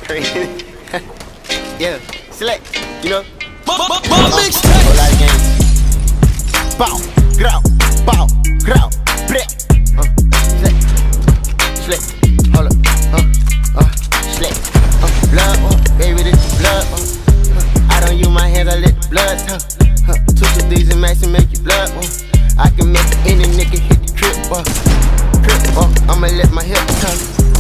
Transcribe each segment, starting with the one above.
crazy. Yeah, select, you know. Mixtape. Whole lot of games. Bow, grow, bow, grow, bleh. Select, hold up, select, blood, baby, this is blood. I don't use my hands, I let the blood talk. Two these and max and make you blood. I can make any nigga hit the trip, I'ma let my hip talk.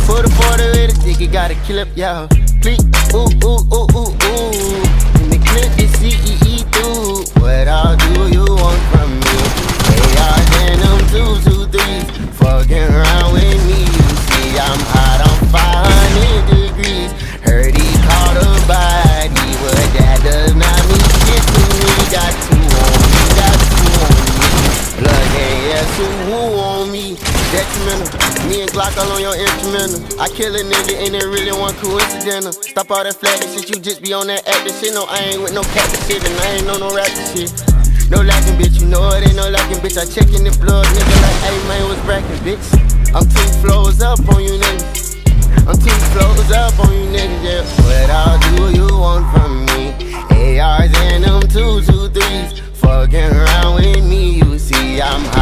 Put a 40 with a dick, you gotta kill up, y'all. Please, ooh, ooh, ooh, ooh, ooh. In the clip, you CEE through. What all do you want from me? ARs and them 223s. Fucking around with me, you see I'm hot on 500 degrees. Heard he caught a body, but that does not mean shit to me. Got two on me, got two on me. Blood gang, yeah, so who on me? Detrimental, me and Glock all on your instrumental. I kill a nigga and it really one coincidental. Stop all that flagging shit, you just be on that acting shit. No, I ain't with no cat shit and I ain't no rapping shit. No lacking, bitch, you know it ain't no lacking, bitch. I checkin' the blood, nigga, like, hey, man, what's brackin', bitch? I'm 2 floors up on you niggas. I'm 2 floors up on you niggas, yeah. What all do you want from me? ARs and them 223s. Fucking around with me, you see I'm high.